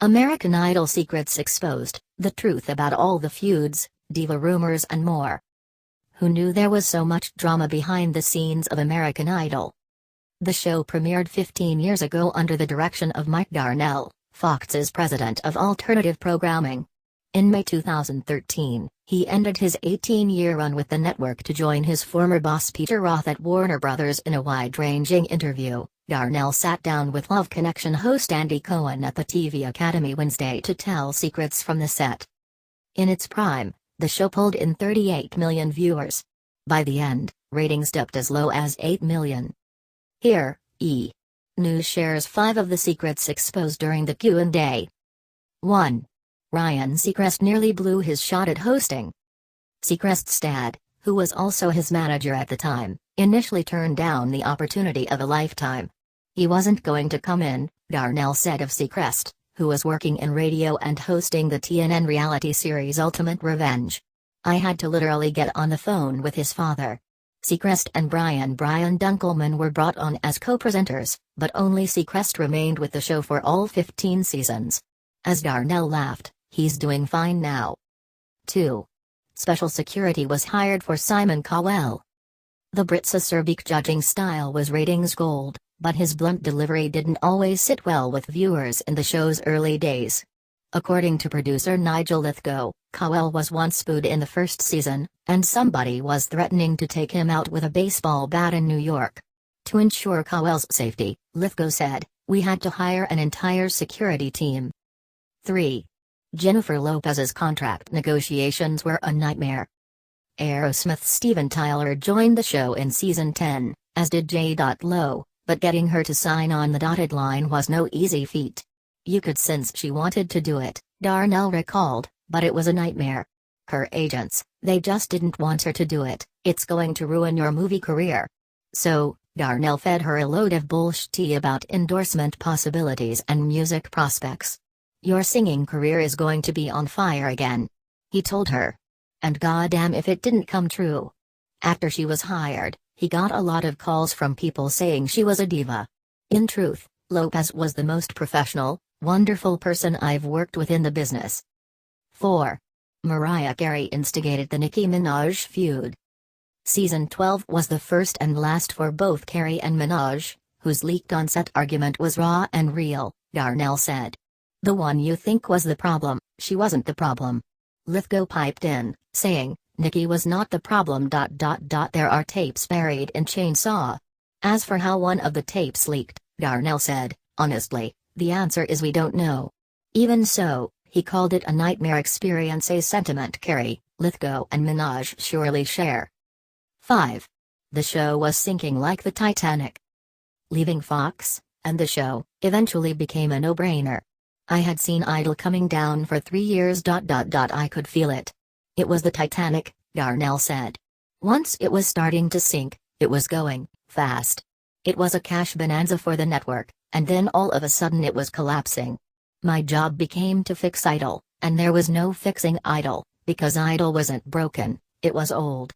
American Idol secrets exposed, the truth about all the feuds, diva rumors and more. Who knew there was so much drama behind the scenes of American Idol? The show premiered 15 years ago under the direction of Mike Darnell, Fox's president of alternative programming. In May 2013, he ended his 18-year run with the network to join his former boss Peter Roth at Warner Brothers. In a wide-ranging interview, Darnell sat down with Love Connection host Andy Cohen at the TV Academy Wednesday to tell secrets from the set. In its prime, the show pulled in 38 million viewers. By the end, ratings dipped as low as 8 million. Here, E! News shares 5 of the secrets exposed during the Q&A. 1. Ryan Seacrest nearly blew his shot at hosting. Seacrest's dad, who was also his manager at the time, initially turned down the opportunity of a lifetime. He wasn't going to come in, Darnell said of Seacrest, who was working in radio and hosting the TNN reality series Ultimate Revenge. I had to literally get on the phone with his father. Seacrest and Brian Dunkleman were brought on as co-presenters, but only Seacrest remained with the show for all 15 seasons. As Darnell laughed, he's doing fine now. 2. Special security was hired for Simon Cowell. The Brit's acerbic judging style was ratings gold, but his blunt delivery didn't always sit well with viewers in the show's early days. According to producer Nigel Lithgow, Cowell was once booed in the first season, and somebody was threatening to take him out with a baseball bat in New York. To ensure Cowell's safety, Lithgow said, "We had to hire an entire security team." 3. Jennifer Lopez's contract negotiations were a nightmare. Aerosmith's Steven Tyler joined the show in season 10, as did J. Lo, but getting her to sign on the dotted line was no easy feat. "You could sense she wanted to do it," Darnell recalled, "but it was a nightmare. Her agents, they just didn't want her to do it. It's going to ruin your movie career." So, Darnell fed her a load of bullshit about endorsement possibilities and music prospects. "Your singing career is going to be on fire again," he told her. And goddamn if it didn't come true. After she was hired, he got a lot of calls from people saying she was a diva. In truth, Lopez was the most professional, wonderful person I've worked with in the business. 4. Mariah Carey instigated the Nicki Minaj feud. Season 12 was the first and last for both Carey and Minaj, whose leaked on-set argument was raw and real, Darnell said. "The one you think was the problem, she wasn't the problem." Lithgow piped in, saying, "Nicki was not the problem. There are tapes buried in Chainsaw." As for how one of the tapes leaked, Darnell said, "Honestly, the answer is we don't know." Even so, he called it a nightmare experience, a sentiment Carey, Lithgow and Minaj surely share. 5. The show was sinking like the Titanic. Leaving Fox, and the show, eventually became a no-brainer. "I had seen Idol coming down for 3 years. I could feel it. It was the Titanic," Darnell said. "Once it was starting to sink, it was going fast. It was a cash bonanza for the network, and then all of a sudden it was collapsing. My job became to fix Idol, and there was no fixing Idol, because Idol wasn't broken, it was old."